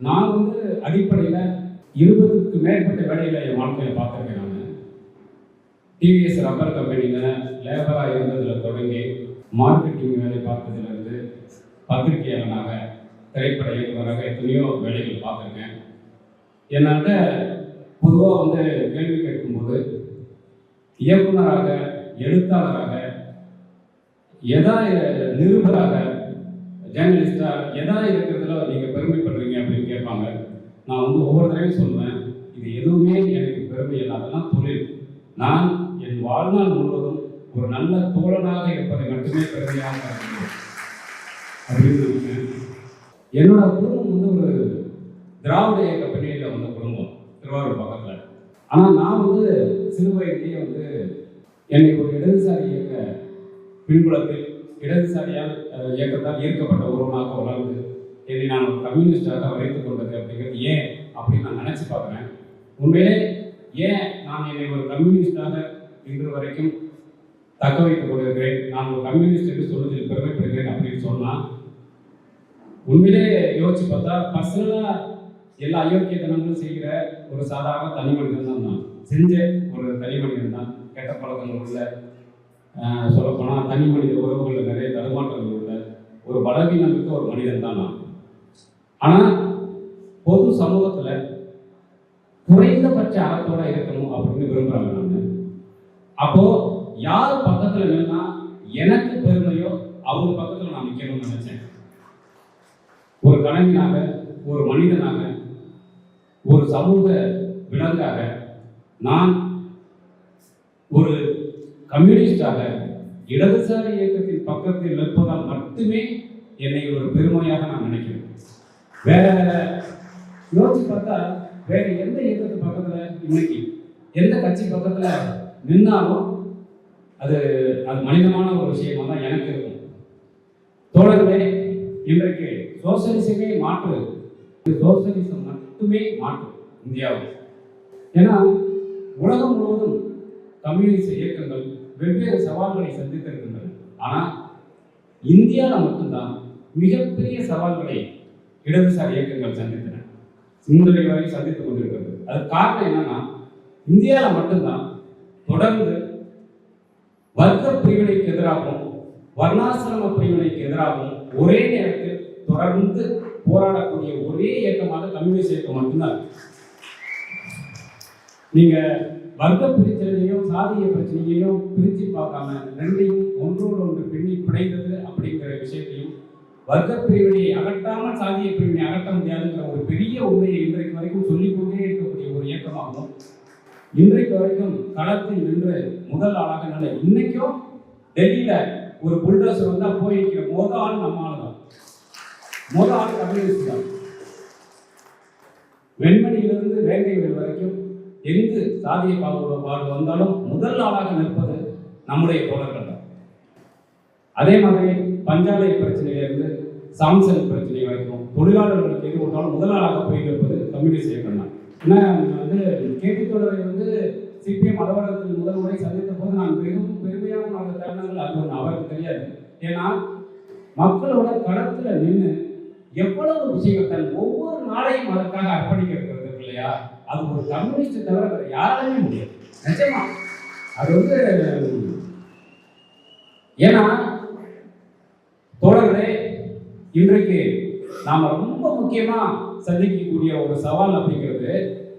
நான் அடிப்படையில் 20க்கு மேற்பட்ட வேலைகளை என் வாழ்க்கையில் பார்த்துருக்கேன். நான் டிவிஎஸ் ரப்பர் கம்பெனியில் லேபராக இருந்ததில் தொடங்கி மார்க்கெட்டிங் வேலை பார்த்ததுலேருந்து பத்திரிகையாளனாக, திரைப்பட இயக்குநராக எத்தனையோ வேலைகள் பார்த்துருக்கேன். என்கிட்ட பொதுவாக கேள்வி கேட்கும்போது இயக்குநராக, எழுத்தாளராக, நிருபராக, ஜேர்னலிஸ்டாக இருக்கிறதுல நீங்கள் பெருமைப்படுறீங்க அப்படின்னு கேட்பாங்க. நான் ஒவ்வொரு தடவையும் சொல்லுவேன், இது எதுவுமே எனக்கு பெருமை இல்லை, அதெல்லாம் தொழில். நான் என் வாழ்நாள் முழுவதும் ஒரு நல்ல தோழனாக இருப்பதை மட்டுமே பெருமையாக அப்படின்னு நினைக்கிறேன். என்னோட குடும்பம் ஒரு திராவிட இயக்க பின்னணியில் வந்த குடும்பம், திருவாரூர் பக்கத்தில். ஆனால் நான் சிறு வயதிலேயே என்னை ஒரு இடதுசாரி இயக்க பின்புலத்தில் இடதுசாரியால் இயக்கத்தால் ஈர்க்கப்பட்ட ஒருவனாக வளர்ந்து என்னை நான் ஒரு கம்யூனிஸ்டாக வரைத்து கொண்டது அப்படிங்கிறது ஏன் அப்படின்னு நான் நினச்சி பார்க்குறேன். உண்மையிலே ஏன் நான் என்னை ஒரு கம்யூனிஸ்டாக இன்று வரைக்கும் தக்க வைத்துக் கொண்டிருக்கிறேன், நான் ஒரு கம்யூனிஸ்ட் என்று சொல்வதில் பெருமைப்படுகிறேன் அப்படின்னு சொன்னால், உண்மையிலே யோசிச்சு பார்த்தா பர்சனலாக எல்லா அயோக்கியத்தனங்களும் செய்கிற ஒரு சாதாரண தனி மனிதன் தான். நான் செஞ்ச ஒரு தனி மனிதன் தான். கெட்ட பழக்கங்கள் உள்ள, சொல்லப்போனால் தனி மனித உறவுகளில் நிறைய தடுமாற்றங்கள் உள்ள ஒரு பலவீனம் இருக்க ஒரு மனிதன் தான் நான். ஆனால் பொது சமூகத்தில் குறைந்தபட்ச அறத்தோட இருக்கணும் அப்படின்னு விரும்புகிறாங்க நான். அப்போ யார் பக்கத்தில் நின்னா எனக்கு பெருமையோ அவங்க பக்கத்தில் நான் நிற்கணும்னு நினைச்சேன். ஒரு கலைஞனாக, ஒரு மனிதனாக, ஒரு சமூக விலங்காக, நான் ஒரு கம்யூனிஸ்டாக இடதுசாரி இயக்கத்தின் பக்கத்தில் நிற்பதால் மட்டுமே என்னை ஒரு பெருமையாக நான் நினைக்கிறேன். வேற யோசிச்சு பார்த்தா வேற எந்த இயக்கத்து பக்கத்துல இன்னைக்கு எந்த கட்சி பக்கத்துல நின்னாலும் அது மனிதமான ஒரு விஷயமா தான் எனக்கு இருக்கும். தோழர்களே, இன்றைக்கு சோசியலிசமே மாற்று, சோசியலிசம் மட்டுமே மாற்று இந்தியாவில். ஏன்னா உலகம் முழுவதும் கம்யூனிஸ்ட் இயக்கங்கள் வெவ்வேறு சவால்களை சந்தித்திருக்கின்றன. ஆனால் இந்தியாவில் மட்டும்தான் மிகப்பெரிய சவால்களை இடதுசாரி இயக்கங்கள் சந்தித்தன, இன்றைய வரை சந்தித்துக் கொண்டிருக்கிறது. அது காரணம் என்னன்னா, இந்தியாவில் மட்டும்தான் தொடர்ந்து வர்க்க பிரிவினைக்கு எதிராகவும் வர்ணாசிரம பிரிவினைக்கு எதிராகவும் ஒரே நேரத்தில் தொடர்ந்து போராடக்கூடிய ஒரே இயக்கமாக கம்யூனிஸ்ட் இயக்கம் மட்டும்தான். நீங்க வர்க்க பிரச்சனையையும் சாதிய பிரச்சனையையும் பிரித்து பார்க்காம ரெண்டையும் ஒன்றோடு ஒன்று பின்னி பிணைந்தது அப்படிங்கிற விஷயத்தையும், வர்க்க பிரிவினையை அகற்றாமல் சாதிய பிரிவினை அகற்ற முடியாதுங்கிற ஒரு பெரிய உண்மையை இன்றைக்கு வரைக்கும் சொல்லிக்கொண்டே இருக்கக்கூடிய ஒரு இயக்கமாகவும், இன்றைக்கு வரைக்கும் களத்தில் நின்று முதல் ஆளாக நல்ல இன்னைக்கும் டெல்லியில ஒரு புல்டோசர் வந்தா போய் நிற்கிற முதல் ஆள் நம்ம ஆள் தான். முதல் ஆள் கம்யூனிஸ்ட் தான். வெண்மணியிலிருந்து வேங்கைகள் வரைக்கும் எங்கு சாதிய பாடு வந்தாலும் முதல் ஆளாக நிற்பது நம்முடைய தோழர்கள் தான். அதே மாதிரி பஞ்சாலை பிரச்சனையிலிருந்து சாம்சங் பிரச்சனை வரைக்கும் தொழிலாளர்களுக்கு எது ஒன்றாலும் முதல் ஆளாக போய் நிற்பது கம்யூனிஸ்ட் இயக்கம் தான். ஏன்னா கேபி தோழரை சிபிஎம் அலுவலகத்தில் முதல் முறை சந்தித்த போது நான் மிகவும் பெருமையாக அந்த தருணங்கள் அது ஒன்று அவருக்கு தெரியாது. ஏன்னா மக்களோட களத்தில் நின்று எவ்வளவு விஷயங்கள் தன் ஒவ்வொரு நாளையும் அதற்காக அர்ப்பணிக்கிறது இல்லையா, அது ஒரு கம்யூனிஸ்ட் தவிர வேற யாராலுமே முடியாது. நிச்சயமா அது ஏன்னா தோழர்களே, இன்றைக்கு நாம ரொம்ப முக்கியமா சந்திக்கக்கூடிய ஒரு சவால் அப்படிங்கிறது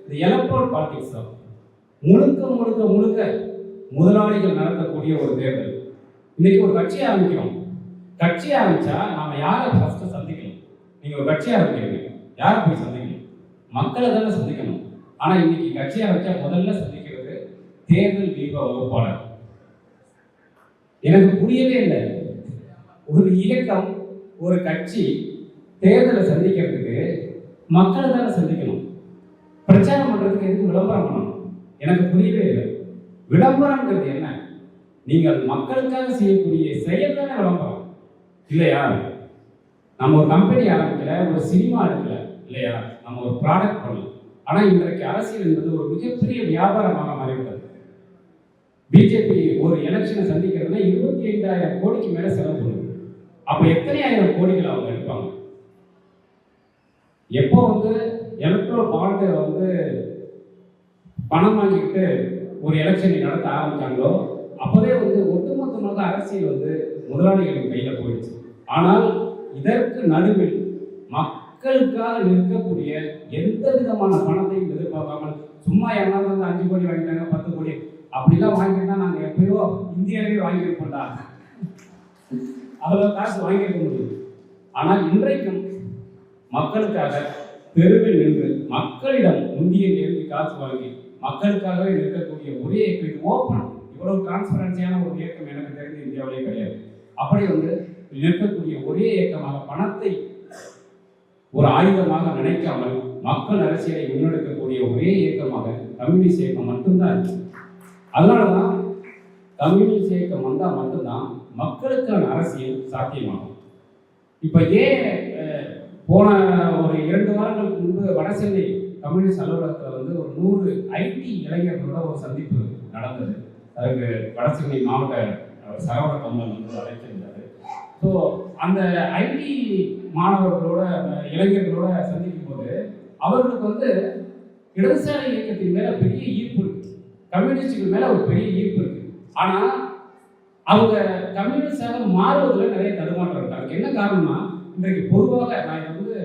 இந்த எலக்ட்ரல் பாலிடிக்ஸ் தான். முழுக்க முழுக்க முழுக்க முதலாளிகள் நடத்தக்கூடிய ஒரு தேர்தல். இன்னைக்கு ஒரு கட்சி ஆரம்பிக்கிறோம். கட்சி ஆரம்பிச்சா நாம யாரை ஃபர்ஸ்ட் சந்திக்கணும்? நீங்க ஒரு கட்சி ஆரம்பிக்கிறீங்க, யாரை போய் சந்திக்கணும்? மக்களை தானே சந்திக்கணும். ஆனா இன்னைக்கு கட்சி ஆரம்பிச்சா முதல்ல சந்திக்கிறது தேர்தல் தீப வகுப்பாளர். எனக்கு புரியவே இல்லை, ஒரு இயக்கம் ஒரு கட்சி தேர்தலை சந்திக்கிறதுக்கு மக்களை தானே சந்திக்கணும், பிரச்சாரம் பண்றதுக்கு எதுக்கு விளம்பரம் பண்ணணும்? எனக்கு புரியவே இல்லை. விளம்பரம்ங்கிறது என்ன? நீங்கள் மக்களுக்காக செய்யக்கூடிய செயல் தானே விளம்பரம் இல்லையா? நம்ம ஒரு கம்பெனி ஆரம்பிக்கல, ஒரு சினிமா எடுக்கல இல்லையா, நம்ம ஒரு ப்ராடக்ட் பண்ணலாம். ஆனா இன்றைக்கு அரசியல் என்பது ஒரு மிகப்பெரிய வியாபாரமாக மாறிவிட்டது. பிஜேபி ஒரு எலெக்ஷனை சந்திக்கிறதுனா 25,000 கோடிக்கு மேல செலவு பண்ணுது. அப்ப எத்தனை ஆயிரம் கோடிகள் அவங்க எடுப்பாங்க? எப்போ வந்து எலக்ட்ரல் பாண்டை வந்து பணம் வாங்கிக்கிட்டு ஒரு எலெக்ஷனை நடத்த ஆரம்பிச்சாங்களோ அப்போவே வந்து ஒட்டுமொத்தமாக அரசியல் வந்து முதலாளிகளின் கையில் போயிடுச்சு. ஆனால் இதற்கு நடுவில் மக்களுக்காக நிற்கக்கூடிய எந்த விதமான பணத்தையும் எதிர்பார்க்காமல் சும்மா யாராவது வந்து 5 கோடி வாங்கிட்டாங்க 10 கோடி அப்படிலாம் வாங்கிட்டா நாங்கள் எப்பயோ இந்தியாவே வாங்கியிருப்போம்டா, அவ்வளோ காசு வாங்கியிருக்க முடியும். ஆனால் இன்றைக்கும் மக்களுக்காக தெருவில் நின்று மக்களிடம் முந்திய நேர்த்தி காசு வாங்கி மக்களுக்காகவே நிற்கக்கூடிய ஒரே இயக்கம் இது. ஓப்பன் இவ்வளவு டிரான்ஸ்பரன்சியான ஒரு இயக்கம் எனக்கு தெரிஞ்சு இந்தியாவிலே கிடையாது. அப்படி வந்து நிற்கக்கூடிய ஒரே இயக்கமாக பணத்தை ஒரு ஆயுதமாக நினைக்காமல் மக்கள் அரசியலை முன்னெடுக்கக்கூடிய ஒரே இயக்கமாக கம்யூனிஸ்ட் இயக்கம் மட்டும்தான் இருக்கு. அதனாலதான் கம்யூனிஸ்ட் இயக்கம் வந்தால் மட்டும்தான் மக்களுக்கான அரசியல் சாத்தியமாகும். இப்போ ஏன் போன ஒரு 2 வாரங்களுக்கு முன்பு வடசென்னை கம்யூனிஸ்ட் அலுவலகத்தில் வந்து ஒரு 100 ஐடி இளைஞர்களோட ஒரு சந்திப்பு நடந்தது. அதுக்கு வடசென்னை மாவட்ட சரவண கம்பன் வந்து அழைத்திருந்தார். ஸோ அந்த ஐடி மாணவர்களோட இளைஞர்களோட சந்திக்கும் போது அவர்களுக்கு வந்து இடதுசாரி இயக்கத்தின் மேல பெரிய ஈர்ப்பு இருக்கு, கம்யூனிஸ்டுகள் மேல ஒரு பெரிய ஈர்ப்பு இருக்கு. ஆனா அவங்க கம்யூனிஸ்டாக மாறுவதில் நிறைய தடுமாற்றம் இருக்கு. அதுக்கு என்ன காரணம்னா, இன்றைக்கு பொதுவாக நான் இதை வந்து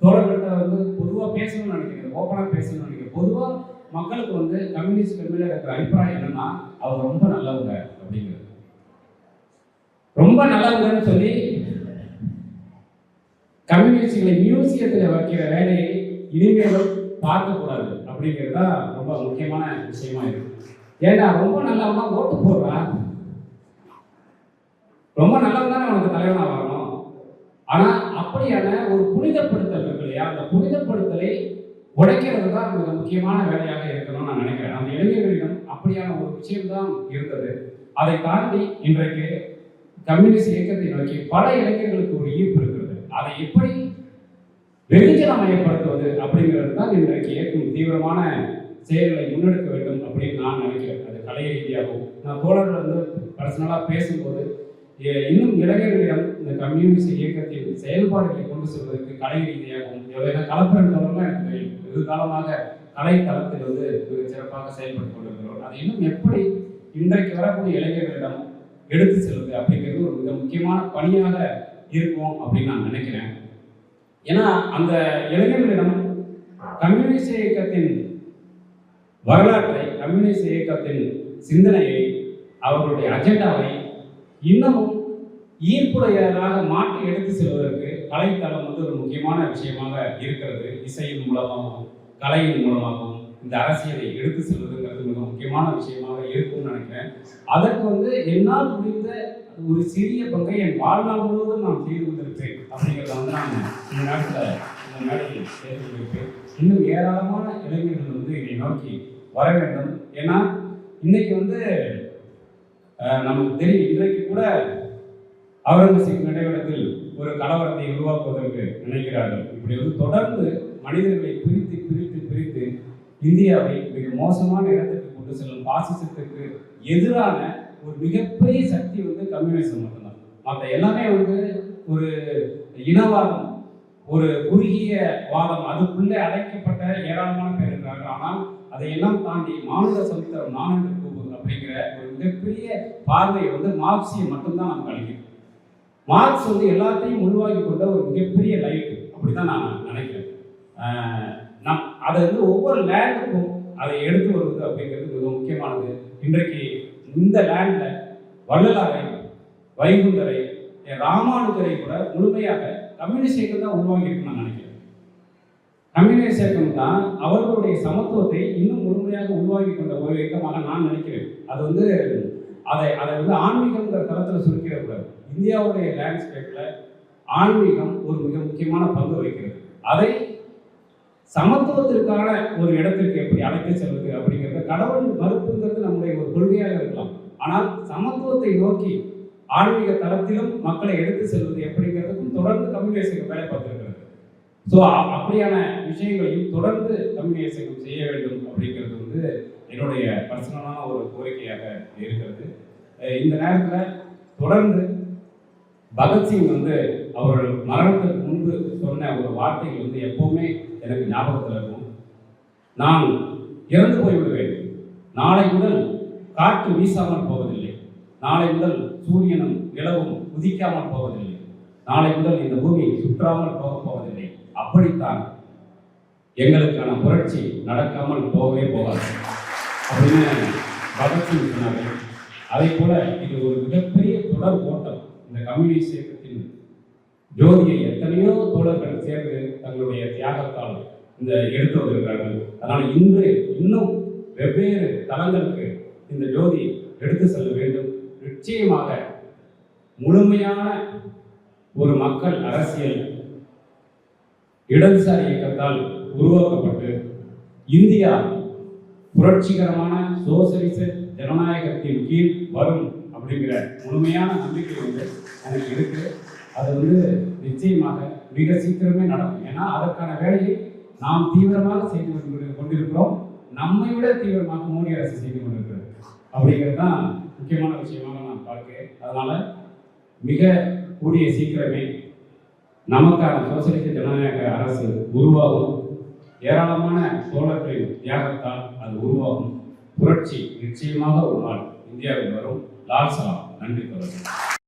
தோழர்கள்ட்ட வந்து பொதுவாக பேசணும்னு நினைக்கிறேன், ஓப்பனாக பேசணும்னு நினைக்கிறேன். பொதுவாக மக்களுக்கு வந்து கம்யூனிஸ்ட்கள் மேல இருக்கிற அபிப்பிராயம் என்னன்னா, அவங்க ரொம்ப நல்லவங்க அப்படிங்கிறது. ரொம்ப நல்லவங்கன்னு சொல்லி கம்யூனிஸ்டுகளை மியூசியத்தில் வைக்கிற வேலையை இனிமேலும் பார்க்கக்கூடாது அப்படிங்கிறது தான் ரொம்ப முக்கியமான விஷயமா இருக்கு. ஏன்னா ரொம்ப நல்லவனா ஓட்டு போடுறான், ரொம்ப நல்லவன் தானே அவனுக்கு தலைவனா வரணும். ஆனா அப்படியான ஒரு புனிதப்படுத்தல் இருக்கு இல்லையா, அந்த புனிதப்படுத்தலை உடைக்கிறது தான் மிக முக்கியமான வேலையாக இருக்கணும்னு நான் நினைக்கிறேன். அந்த இளைஞர்களிடம் அப்படியான ஒரு விஷயம்தான் இருந்தது. அதை தாண்டி இன்றைக்கு கம்யூனிஸ்ட் இயக்கத்தை நோக்கி பல இளைஞர்களுக்கு ஒரு ஈர்ப்பு இருக்கிறது. அதை எப்படி வெகுஜனமயப்படுத்துவது அப்படிங்கிறது தான் இன்றைக்கு இயக்கும் தீவிரமான செயல்களை முன்னெடுக்க வேண்டும் அப்படின்னு நான் நினைக்கிறேன். அது கலை ரீதியாகவும் நான் தோழர்கள் வந்து பர்சனலாக பேசும்போது இன்னும் இளைஞர்களிடம் இந்த கம்யூனிஸ்ட் இயக்கத்தின் செயல்பாடுகளை கொண்டு செல்வதற்கு கலை ரீதியாகவும் கலப்பரன் தோழர்கள் எனக்கு தெரியும். வெகு காலமாக கலை தளத்தில் வந்து மிக சிறப்பாக செயல்பட்டு கொண்டிருக்கிறோம். அது இன்னும் எப்படி இன்றைக்கு வரக்கூடிய இளைஞர்களிடம் எடுத்து செல்வது அப்படிங்கிறது ஒரு மிக முக்கியமான பணியாக இருக்கும் அப்படின்னு நான் நினைக்கிறேன். ஏன்னா அந்த இளைஞர்களிடம் கம்யூனிஸ்ட் இயக்கத்தின் வரலாற்றை, கம்யூனிஸ்ட் இயக்கத்தின் சிந்தனையை, அவர்களுடைய அஜெண்டாவை இன்னமும் ஈர்ப்புடையதாக மாற்றி எடுத்து செல்வதற்கு கலைத்தளம் வந்து ஒரு முக்கியமான விஷயமாக இருக்கிறது. இசையின் மூலமாகவும் கலையின் மூலமாகவும் இந்த அரசியலை எடுத்து செல்வதுங்கிறது மிக முக்கியமான விஷயமாக இருக்கும்னு நினைக்கிறேன். அதற்கு வந்து என்னால் முடிந்த ஒரு சிறிய பங்கை என் வாழ்நாள் முழுவதும் நான் செய்து கொண்டிருப்பேன் அப்படிங்கிறத வந்து நான் இந்த நேரத்தில் இந்த மேடையில் சேர்த்துருப்பேன். இன்னும் ஏராளமான இளைஞர்கள் வந்து இதை நோக்கி வர வேண்டும். ஏன்னா இன்னைக்கு வந்து நமக்கு தெரியும், இன்றைக்கு கூட அவுரங்கசீப் நினைவிடத்தில் ஒரு கலவரத்தை உருவாக்குவதற்கு நினைக்கிறார்கள். இப்படி வந்து தொடர்ந்து மனிதர்களை பிரித்து பிரித்து பிரித்து இந்தியாவை மிக மோசமான இடத்துக்கு கொண்டு செல்லும் பாசிசத்துக்கு எதிரான ஒரு மிகப்பெரிய சக்தி வந்து கம்யூனிசம் மட்டும்தான். மற்ற எல்லாமே வந்து ஒரு இனவாதம், ஒரு குறுகிய வாதம், அதுக்குள்ளே அடைக்கப்பட்ட ஏராளமான பேர் இருக்கிறார்கள். ஆனால் அதையெல்லாம் தாண்டி மானுட சமுத்திரம் நானென்று கூறுவது அப்படிங்கிற ஒரு மிகப்பெரிய பார்வையை வந்து மார்க்சியை மட்டும்தான் நமக்கு அளிக்கும். மார்க்ஸ் வந்து எல்லாத்தையும் உள்வாங்கி கொண்ட ஒரு மிகப்பெரிய லைட் அப்படிதான் நான் நினைக்கிறேன். அதை வந்து ஒவ்வொரு லேண்டுக்கும் அதை எடுத்து வருவது அப்படிங்கிறது மிக முக்கியமானது. இன்றைக்கு இந்த லேண்ட்ல வள்ளலாரை, வைகுண்டரை, ராமானுஜரை கூட முழுமையாக கம்யூனிஸ்ட் இயக்கம் தான் உருவாங்கியிருக்குன்னு நான் நினைக்கிறேன். கம்யூனிஸ்ட் இயக்கம் தான் அவர்களுடைய சமத்துவத்தை இன்னும் முழுமையாக உருவாக்கி கொண்ட ஒரு இயக்கமாக நான் நினைக்கிறேன். அது வந்து அதை வந்து ஆன்மீகம்ங்கிற தளத்தில் சுருக்கிடக்கூடாது. இந்தியாவுடைய லேண்ட்ஸ்கேப்பில் ஆன்மீகம் ஒரு மிக முக்கியமான பங்கு வகிக்கிறது. அதை சமத்துவத்திற்கான ஒரு இடத்திற்கு எப்படி அழைத்து செல்வது அப்படிங்கிறது, கடவுள் மறுப்புங்கிறது நம்முடைய ஒரு கொள்கையாக இருக்கலாம். ஆனால் சமத்துவத்தை நோக்கி ஆன்மீக தளத்திலும் மக்களை எடுத்து செல்வது எப்படிங்கிறதுக்கும் தொடர்ந்து கம்யூனிஸ்ட் வேலை பார்த்திருக்கிறது. ஸோ அப்படியான விஷயங்களையும் தொடர்ந்து கம்யூனிஸ்ட் செய்ய வேண்டும் அப்படிங்கிறது வந்து என்னுடைய பர்சனலான ஒரு கோரிக்கையாக இருக்கிறது. இந்த நேரத்தில் தொடர்ந்து பகத்சிங் வந்து அவர் மரணத்துக்கு முன்பு சொன்ன ஒரு வார்த்தைகள் வந்து எப்பவுமே எனக்கு ஞாபகத்தில் இருக்கும். நான் இறந்து போய்விடுவேன், நாளை முதல் காற்று வீசாமல் போவதில்லை, நாளை முதல் சூரியனும் நிலவும் உதிக்காமல் போவதில்லை, நாளை முதல் இந்த பூமி சுற்றாமல் போவதில்லை, அப்படித்தான் எங்களுக்கான புரட்சி நடக்காமல் போகவே போகாது அப்படின்னு பகத்சிங் சொன்னார்கள். அதே போல இது ஒரு மிகப்பெரிய தொடர் ஓட்டம். இந்த கம்யூனிஸ்ட் இயக்கத்தின் ஜோதியை எத்தனையோ தோழர்கள் சேர்ந்து தங்களுடைய தியாகத்தால் இந்த எடுத்து வந்திருக்கிறார்கள். அதனால் இன்று இன்னும் வெவ்வேறு தளங்களுக்கு இந்த ஜோதி எடுத்து செல்ல வேண்டும். நிச்சயமாக முழுமையான ஒரு மக்கள் அரசியல் இடதுசாரி இயக்கத்தால் உருவாக்கப்பட்டு இந்தியா புரட்சிகரமான சோசலிச ஜனநாயகத்தின் கீழ் வரும் அப்படிங்கிற முழுமையான நம்பிக்கை வந்து எனக்கு இருக்கு. அது வந்து நிச்சயமாக மிக சீக்கிரமே நடக்கும். ஏன்னா அதற்கான வேலையை நாம் தீவிரமாக செய்து கொண்டிருக்கிறோம். நம்மை விட தீவிரமாக மோடி அரசு செய்து கொண்டிருக்கிறது அப்படிங்கிறது தான் முக்கியமான விஷயமாக நான் பார்க்கிறேன். அதனால மிக கூடிய சீக்கிரமே நமக்கான சோசலிச ஜனநாயக அரசு உருவாகும். ஏராளமான தோழர்களின் தியாகத்தால் அது உருவாகும். புரட்சி நிச்சயமாக ஒரு நாள் இந்தியாவில் வரும். லால் சலாம். நன்றி தோழர்கள்.